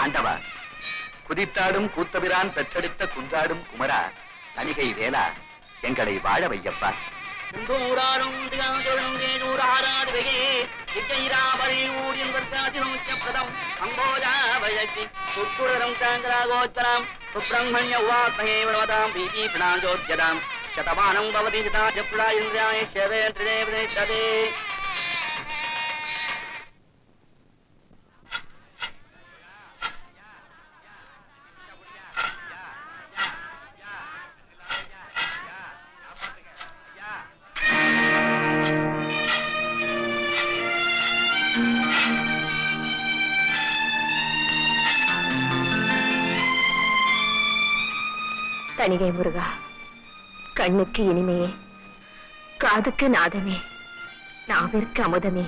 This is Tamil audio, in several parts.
ஆண்டவா, குதித்தாடும் கூத்தபிரான் பெற்றெடுத்த குன்றாடும் குமரா, தணிகை வேளா, எங்களை வாழ வையப்பா. சதமானம் பவதி சிதா இந்திராய சேவேந்திரே. தணிகை முருகா, கண்ணுக்கு இனிமையே, காதுக்கு நாதமே, நாவிற்கு அமுதமே,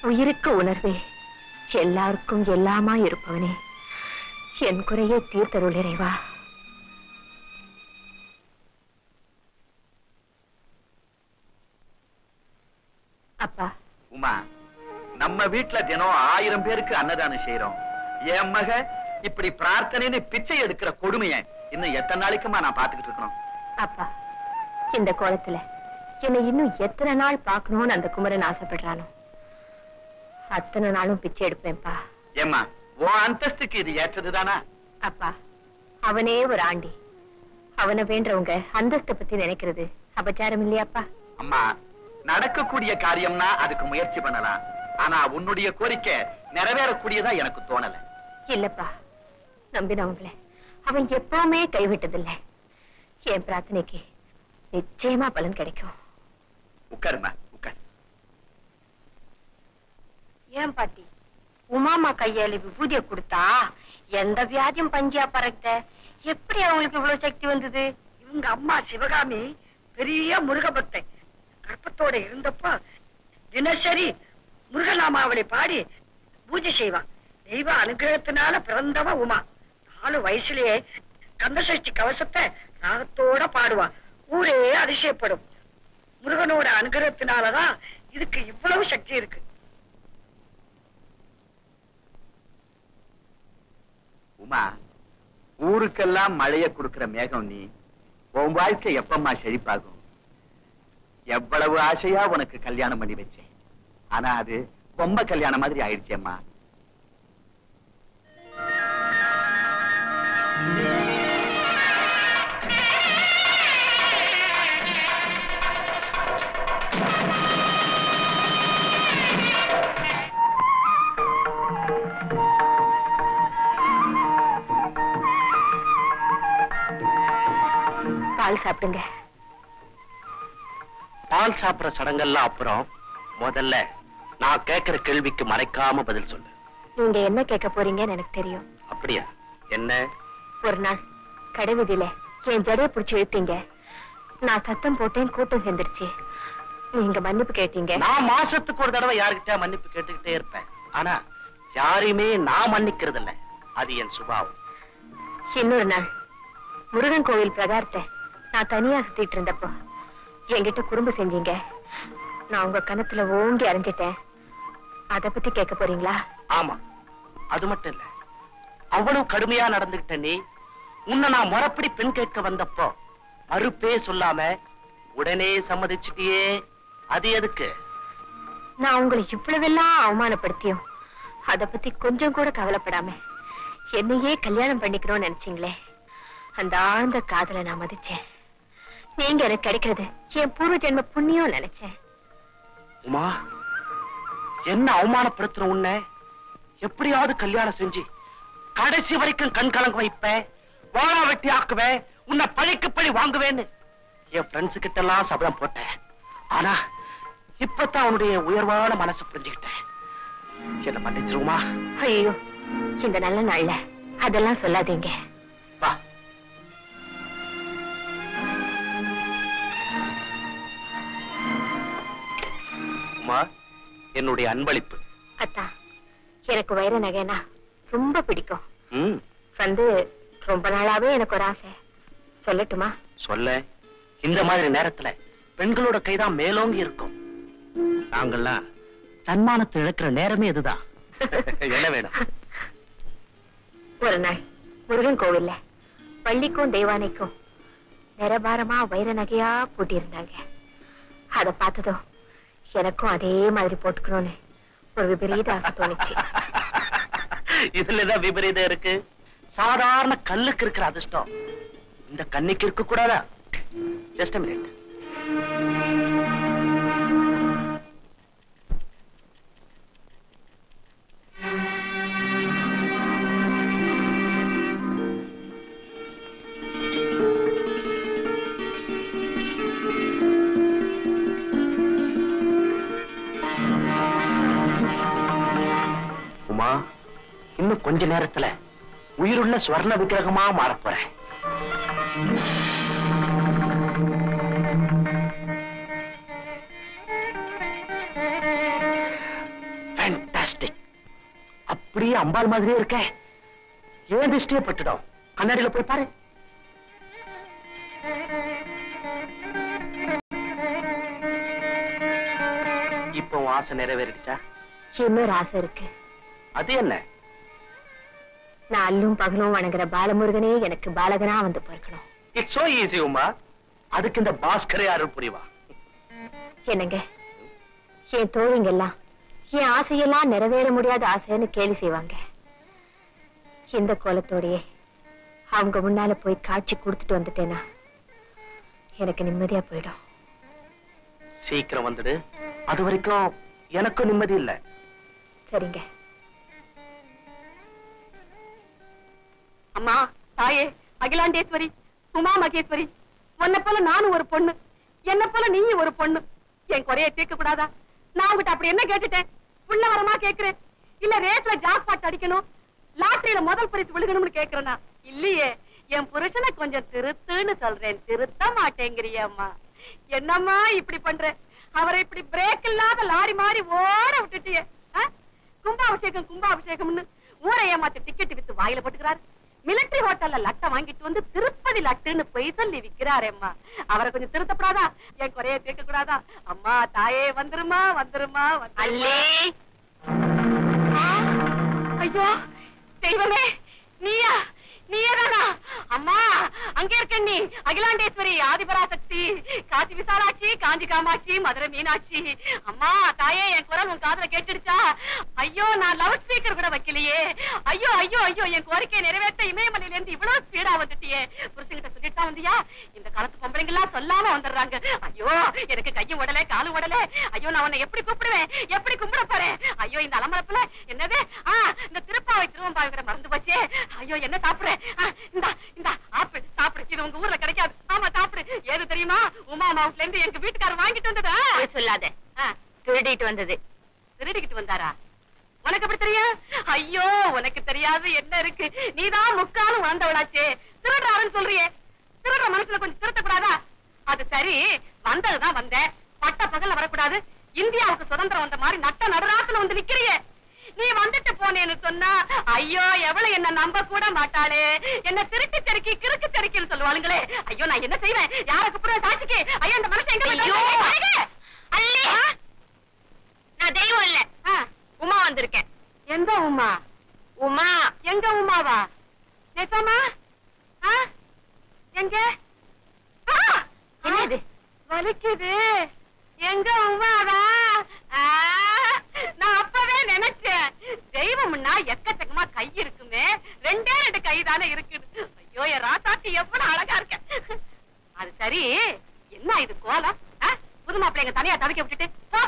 உயிருக்கு உணர்வே, எல்லாருக்கும் எல்லாமா இருப்பவனே, என் குறையை தீர்த்தருள் இறைவா. அப்பா. உமா, நம்ம வீட்டுல தினம் 1000 பேருக்கு அன்னதானம் செய்யறோம். என் மக இப்படி பிரார்த்தனைன்னு பிச்சை எடுக்கிற கொடுமையை இன்னும் எத்தனை நாளைக்குமா நான் பாத்துக்கிட்டு இருக்கணும்? அப்பா, இந்த கோலத்துல என்னை இன்னும் எத்தனை நாள் பாக்கணும்னு அந்த குமரன் ஆசைப்படுறானோ அத்தனை நாளும் பிச்சை எடுப்பேன்பா. ஏம்மா, உன் அந்தஸ்துக்கு இது ஏற்றதுதானா? அப்பா, அவனே ஒரு ஆண்டி. அவனை வேண்டவங்க அந்தஸ்தை பத்தி நினைக்கிறது அபச்சாரம் இல்லையாப்பா? அம்மா, நடக்கக்கூடிய காரியம்னா அதுக்கு முயற்சி பண்ணலாம். ஆனா உன்னுடைய கோரிக்கை நிறைவேறக்கூடியதா எனக்கு தோணல. இல்லப்பா, நம்பினவங்கள அவன் எப்பவுமே கைவிட்டதில்லை. என் பிரார்த்தனைக்கு நிச்சயமா பலன் கிடைக்கும். உட்காருமா, உட்கார். ஏன் பாட்டி, உமாமா கையால விபூதியை கொடுத்தா எந்த வியாதியும் பஞ்சியா பறக்க? எப்படி அவங்களுக்கு இவ்வளவு சக்தி வந்தது? இவங்க அம்மா சிவகாமி பெரிய முருக பக்தை. கற்பத்தோட இருந்தப்போ தினசரி முருகநாமாவளை பாடி பூஜை செய்வான். தெய்வ அனுகிரகத்தினால பிறந்தவ உமா. 4 வயசுலயே கந்தசஷ்டி கவசத்தை ராகத்தோட பாடுவான். ஊரே அதிசயப்படும். முருகனோட அனுகிரகத்தினாலதான் இதுக்கு இவ்வளவு சக்தி இருக்கு. உமா, ஊருக்கெல்லாம் மழைய கொடுக்கிற மேகம் நீ. உன் வாழ்க்கை எப்பம்மா செழிப்பாகும்? எவ்வளவு ஆசையா உனக்கு கல்யாணம் பண்ணி வச்சேன். ஆனா அது பொம்மை கல்யாணம் மாதிரி ஆயிடுச்சேம்மா. பால் சாப்பிடுங்க. பால் சாப்பிடுற சடங்கெல்லாம் அப்புறம் முதல்ல நான் கேட்கிற கேள்விக்கு மறைக்காம பதில் சொல்லு. நீங்க என்ன கேட்க போறீங்கன்னு எனக்கு தெரியும். அப்படியா? என்ன? ஒரு நாள் கடைவீதியில என் ஜடையை பிடிச்சி இழுத்தீங்க. நான் சத்தம் போட்டேன், கூட்டம் சேர்ந்துருச்சு. நீங்க மன்னிப்பு கேட்டீங்க. நான் மாசத்துக்கு ஒரு தடவை யாருக்கிட்ட மன்னிப்பு கேட்டுக்கிட்டே இருப்பேன். ஆனா யாரையுமே நான் மன்னிக்கிறது இல்ல. அது என் சுபாவம். இன்னொரு நாள் முருகன் கோவில் பிரகாரத்தை நான் தனியா சுத்திட்டு இருந்தப்போ என்கிட்ட குறும்பு செஞ்சீங்க. நான் உங்க கணத்துல ஓங்கி அரைஞ்சிட்டேன். அத பத்தி கேட்க போறீங்களா? ஆமா, அது மட்டும் இல்ல, அவ்வளவு கடுமையா நடந்துகிட்ட நீ உன்னை நான் முறப்படி பெண் கேட்க வந்தப்போ மறுப்பே சொல்லாம உடனே சம்மதிச்சிட்டியே. அது எதுக்கு? நான் உங்களை இவ்வளவெல்லாம் அவமானப்படுத்தியும் அத பத்தி கொஞ்சம் கூட கவலைப்படாம என்னையே கல்யாணம் பண்ணிக்கணும்னு நினைச்சீங்களே, அந்த ஆழ்ந்த காதலை நான் மதிச்சேன். நீங்க எனக்கு கிடைக்கிறது என் பூர்வ ஜென்ம புண்ணியம் நினைச்சேன். உமா, என்ன அவமானப்படுத்துற உன்னை எப்படியாவது கல்யாணம் செஞ்சு கடைசி வரைக்கும் கண் கலங்க வைப்பேன், வாழா வெட்டி ஆக்குவேன், உன்னை பழிக்கு பழி வாங்குவேன்னு என் ஃப்ரெண்ட்ஸு கிட்ட எல்லாம் சபதம் போட்டேன். ஆனா இப்பதான் உன்னுடைய உயர்வான மனசு புரிஞ்சுக்கிட்டேன். என்ன மன்னிச்சிருமா? ஐயோ, இந்த நல்ல நாள்ல அதெல்லாம் சொல்லாதீங்க. வா. உமா, என்னுடைய அன்பளிப்பு. அத்தா, எனக்கு வைர நகைனா ரொம்ப பிடிக்கும். வந்து ரொம்ப நாளாவே எனக்கு ஒரு ஆசை. சொல்லட்டுமா? சொல்ல. இந்த மாதிரி நேரத்துல பெண்களோட கைதான் மேலோங்கி இருக்கும். நாங்கள்லாம் தன்மானத்தை இழக்கிற நேரமே இதுதான். என்ன வேணும்? ஒரு நாள் முருகன் கோவில்ல பள்ளிக்கும் தெய்வானைக்கும் நிரபாரமா வைர நகையா பூட்டியிருந்தாங்க. அத பார்த்ததும் எனக்கும் அதே மாதிரி போட்டுக்கணும்னு ஒரு விபரீத ஆசை தோணுச்சு. இதுலதான் விபரீதம் இருக்கு. சாதாரண கல்லுக்கு இருக்கிற அதிர்ஷ்டம் இந்த கன்னிக்கு இருக்க கூடாதா? Just a minute. உமா, இன்னும் கொஞ்ச நேரத்துல உயிருள்ள ஸ்வர்ண விக்கிரகமா மாறப் போறேன். ஃபேண்டாஸ்டிக். அப்படியே அம்பாள் மாதிரியே இருக்க. ஏன் திருஷ்டியே பட்டுடும். கண்ணாடியில போய் பாரு. இப்போ ஆசை நிறைவேறிடுச்சா? இன்னொரு ஆசை இருக்கு. அது என்ன? நான் அல்லும் பகலும் வணங்குற பாலமுருகனே எனக்கு பாலகனா வந்து பிறக்கணும். It's so easy Uma. அதுக்கு இந்த பாஸ்கரே அருள் புரிவா. என்னங்க, என் தோழிங்க எல்லாம் என் ஆசையெல்லாம் நிறைவேற முடியாத ஆசைன்னு கேலி செய்வாங்க. இந்த கோலத்தோடையே அவங்க முன்னால போய் காட்சி கொடுத்துட்டு வந்துட்டேனா எனக்கு நிம்மதியா போயிடும். சீக்கிரம் வந்துடு. அது வரைக்கும் எனக்கும் நிம்மதி இல்ல. சரிங்க. அம்மா, தாயே, அகிலாண்டேஸ்வரி, உமா மகேஸ்வரி, உன்னை போல நானும் ஒரு பொண்ணு, என்ன போல நீயும் ஒரு பொண்ணு. என் குறைய தீர்க்க கூடாதா? நான் உங்ககிட்ட அப்படி என்ன கேட்டுட்டேன்? புள்ள வரமா கேக்குறேன், இல்ல ரேஸ்ல ஜாக்பாட் அடிக்கணும், லாட்டரியில முதல் பரிசு விழுகணும்னு கேக்குறேனா? இல்லையே, என் புருஷனை கொஞ்சம் திருத்துன்னு சொல்றேன், திருத்த மாட்டேங்கிறியம்மா. என்னம்மா இப்படி பண்ற? அவரை இப்படி பிரேக் இல்லாத லாரி மாதிரி ஓட விட்டுட்டியே. கும்பாபிஷேகம் கும்பாபிஷேகம்னு ஊரை ஏமாத்தி டிக்கெட் வித்து வாயில போட்டுக்கிறாரு. மிலிட்டரி ஹோட்டல்ல லட்டை வாங்கிட்டு வந்து திருப்பதி லட்டுன்னு பொய் சொல்லி விக்கிறாரேம்மா. அவரை கொஞ்சம் திருத்தப்படாதா? என் குறைய கேட்க கூடாதா? அம்மா தாயே, வந்துருமா வந்துருமா. ஐயோ தெய்வமே, நீயா? நீயேதானா? அம்மா, அங்க இருக்க நீ அகிலாண்டேஸ்வரி, ஆதிபராசக்தி, காசி விசாலாட்சி, காஞ்சி காமாட்சி, மதுரை மீனாட்சி. அம்மா தாயே, என் குரல் உன் காதுல கேட்டுடுச்சா? ஐயோ, நான் லவுட் ஸ்பீக்கர் கூட வைக்கலையே. ஐயோ ஐயோ ஐயோ, என் கோரிக்கையை நிறைவேற்ற இமயமலையில இருந்து இவ்வளவு ஸ்பீடா வந்துட்டியே. புருஷங்கிட்ட சொல்லிட்டு தான் வந்தியா? இந்த காலத்து பொம்பளைங்க எல்லாம் சொல்லாம வந்துடுறாங்க. ஐயோ, எனக்கு கையும் உடல காலும் உடல. ஐயோ, நான் உன்னை எப்படி கூப்பிடுவேன், எப்படி கும்பிட போறேன்? ஐயோ, இந்த அலமரப்புல என்னது இந்த திருப்பாவை திருவம்பாவிக்கிற மறந்து போச்சே. ஐயோ, என்ன சாப்பிடுறேன்? இந்த ஆப்பிள் சாப்பிடு, இது உங்க ஊர்ல கிடைக்காது. ஆமா சாப்பிடு. ஏது தெரியுமா? உமா மாவுட்ல இருந்து எங்க வீட்டுக்காரர் வாங்கிட்டு வந்ததா? சொல்லாத. திருடிட்டு வந்தது. திருடிக்கிட்டு வந்தாரா? உனக்கு எப்படி தெரியும்? ஐயோ, உனக்கு தெரியாது என்ன இருக்கு? நீதான் முக்காலும் வந்தவளாச்சே. திருடுறாருன்னு சொல்றியே, திருடுற மனசுல கொஞ்சம் திருத்தக்கூடாதா? அது சரி, வந்ததுதான் வந்த, பட்ட பகல்ல வரக்கூடாது. இந்தியாவுக்கு சுதந்திரம் வந்த மாதிரி நட்ட நடுராத்துல வந்து நிக்கிறியே. நீ வந்துட்டு போனேன்னு சொன்னா ஐயோ, எவ்வளவு என்ன நம்ப கூட மாட்டாளே. என்ன திருட்டு தெருக்கி கிறுக்கு தெருக்கின்னு சொல்லுவாளுங்களே. ஐயோ, நான் என்ன செய்வேன்? யார கூப்பிடுவேன் சாட்சிக்கு? ஐயோ, இந்த மனுஷன் எங்க? நான் தெய்வம் இல்ல, உமா வந்திருக்கேன். எந்த உமா? உமா எங்க உமாவா? நேசமா? எங்க? என்னது வலிக்குது. எங்க உமாவா? நான் அப்பவே நினைச்சேன், தெய்வம்னா எக்கச்சக்கமா கை இருக்குமே, ரெண்டே ரெண்டு கை தானே இருக்குது. ஐயோ, என் ராசாத்தி எவ்வளவு அழகா இருக்க. அது சரி, என்ன இது கோலம்? புது மாப்பிள்ளைங்க தனியா தவிக்க விட்டுட்டு போ.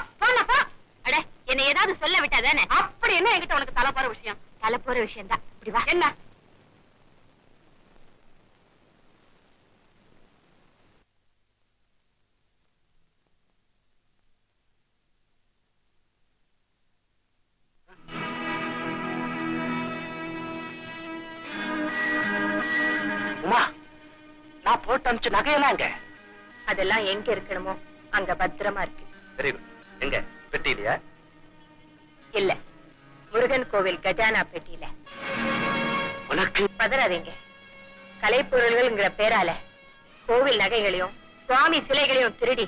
அட, என்ன ஏதாவது சொல்ல விட்டாதானே? அப்படி என்ன என்கிட்ட உனக்கு தலை போற விஷயம்? தலை போற விஷயம் தான். இப்படி வா. என்ன? உமா, நான் போட்டு அனுப்பிச்ச நகையெல்லாம் அங்க? அதெல்லாம் எங்க இருக்கணுமோ அங்க பத்திரமா இருக்கு. Very good. எங்க பெட்டியிலையா? இல்ல, முருகன் கோவில் கஜானா பெட்டியில. உனக்கு பதறாதீங்க. கலைப்பொருள்கள்ங்கிற பேரால கோவில் நகைகளையும் சுவாமி சிலைகளையும் திருடி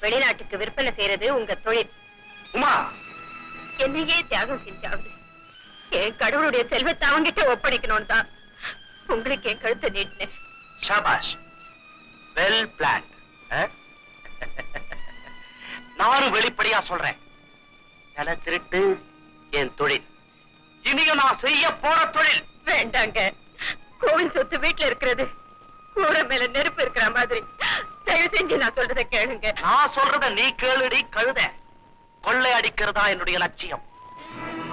வெளிநாட்டுக்கு விற்பனை செய்யறது உங்க தொழில். உமா, என்னையே தியாகம் செஞ்சாவது என் கடவுளுடைய செல்வத்தை அவங்கிட்ட ஒப்படைக்கணும் தான் உங்களுக்கு என் கழுத்தை நீட்டினேன். Shahbaz, well plan. நானும் வெளிப்படையா சொல்றேன், சில திருட்டு என் தொழில், இனியும் நான் செய்ய போற தொழில். வேண்டாங்க, கோவில் சொத்து வீட்டுல இருக்கிறது கூரை மேல நெருப்பு இருக்கிற மாதிரி. தயவு செஞ்சு நான் சொல்றதை கேளுங்க. நான் சொல்றத நீ கேளுடி கழுத. கொள்ளை அடிக்கிறதா என்னுடைய லட்சியம்,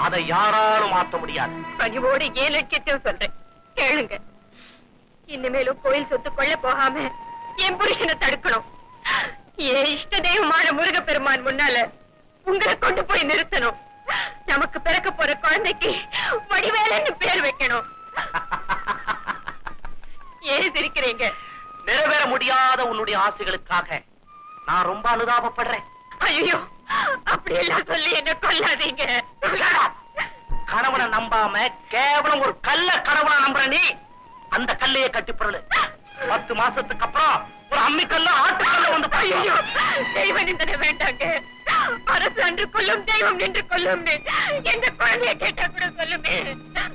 அதை யாராலும் மாற்ற முடியாது. பணிவோடு ஏன் லட்சியத்தையும் சொல்றேன் கேளுங்க. இனிமேலும் கோயில் சொத்து கொள்ள போகாம என் புருஷனை தடுக்கணும். என் இஷ்ட தெய்வமான முருகப்பெருமான் முன்னால உங்களை கொண்டு போய் நிறுத்தணும். நமக்கு பிறக்க போற குழந்தைக்கு வடிவேலன்னு பேர் வைக்கணும். ஏன் சிரிக்கிறீங்க? நிறைவேற முடியாத உன்னுடைய ஆசைகளுக்காக நான் ரொம்ப அனுதாபப்படுறேன். ஐயோ, அப்படி எல்லாம் சொல்லி என்ன கொல்லாதீங்க. கணவனை நம்பாம கேவலம் ஒரு கல்ல கணவனை நம்புற நீ அந்த கல்லையே கட்டி பொருள். 10 மாசத்துக்கு அப்புறம் ஒரு அம்மிக்கல்ல ஆட்டுக்கல்ல வந்து ஐயோ, தெய்வ நிந்தனை வேண்டாங்க. அரசு அன்று கொல்லும், தெய்வம் நின்று கொல்லும். எந்த குழந்தைய கேட்டா கூட சொல்லுமே.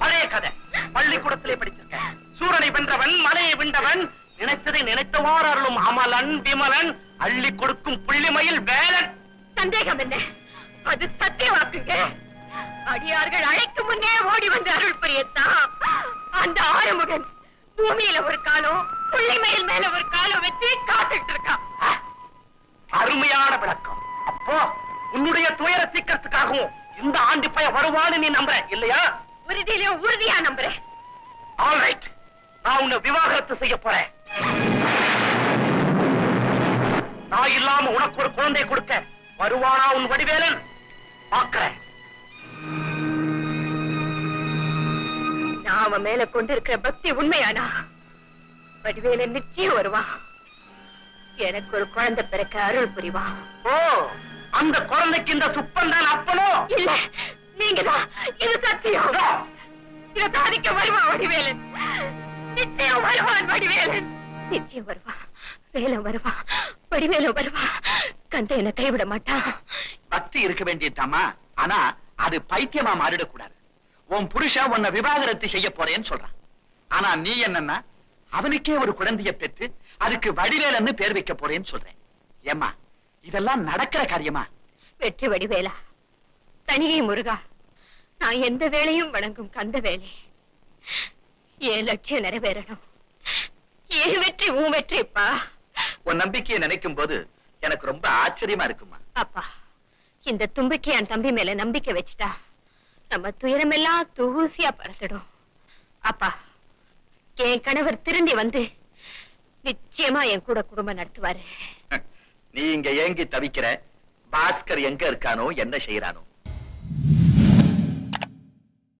பழைய கதை பள்ளிக்கூடத்திலே படிச்சிருக்கேன். சூரனை வென்றவன், மலையை வென்றவன், நினைத்ததை நினைத்தவாறு அருளும் அமலன் விமலன், அள்ளி கொடுக்கும் புள்ளிமயில் வேலன். சந்தேகம் என்ன? அது சத்தியவாக்குங்க. அடியார்கள் அழைக்கும் முன்னே ஓடி வந்து அருள் புரியத்தான் அந்த ஆறுமுகன் பூமியில ஒரு காலம், புள்ளிமயில் மேல ஒரு காலம் வச்சு காத்துட்டு இருக்கான். அருமையான விளக்கம். அப்போ உன்னுடைய துயர சீக்கிரத்துக்காகவும் இந்த ஆண்டு பய வருவான்னு நீ நம்புற இல்லையா? உறுதியிலும் உறுதியா நம்புறேன். ஆல்ரைட், நான் உன்னை விவாகரத்து செய்ய போறேன். நான் இல்லாம உனக்கு ஒரு குழந்தை கொடுக்க வருவானா உன் வடிவேலன்? பார்க்கிறேன். நான் அவன் மேல கொண்டிருக்கிற பக்தி உண்மையானா வடிவேலன் நிச்சயம் வருவான். எனக்கு ஒரு குழந்தை பிறக்க அருள் புரிவான். ஓ, அந்த குழந்தைக்கு இந்த சுப்பந்தான் அப்பனோ? இல்ல, நீங்கதான். இது சத்தியம். இதை சாதிக்க வருவான் வடிவேலன். நிச்சயம் வருவான் வடிவேலன். நிச்சயம் வருவான். வேலம் வருவான், வடிவேலம் வருவான். கந்த என்ன கைவிட மாட்டான். பக்தி இருக்க வேண்டியதாமா, ஆனா அது பைத்தியமா மாறிடக்கூடாது. உன் புருஷன் உன்னை விவாகரத்து செய்ய போறேன்னு சொல்றான். ஆனா நீ என்னன்னா அவனுக்கே ஒரு குழந்தைய பெற்று அதுக்கு வடிவேலன்னு பேர் வைக்க போறேன்னு சொல்றேன். ஏம்மா, இதெல்லாம் நடக்கிற காரியமா? வெற்றி வடிவேலா, தனியை முருகா, நான் எந்த வேளையும் வணங்கும் கந்த வேலை. என் லட்சியம் நிறைவேறணும். ஏன் வெற்றி உன் வெற்றிப்பா. உன் நம்பிக்கையை நினைக்கும் போது எனக்கு ரொம்ப ஆச்சரியமா இருக்குமா. அப்பா, இந்த தும்பிக்கை என் தம்பி மேல நம்பிக்கை வச்சுட்டா நம்ம துயரமெல்லாம் தூசியா பறந்துடும். அப்பா, என் கணவர் திரும்பி வந்து நிச்சயமா என் கூட குடும்பம் நடத்துவாரு. நீ இங்க ஏங்கி தவிக்கிற. பாஸ்கர் எங்க இருக்கானோ, என்ன செய்யறானோ?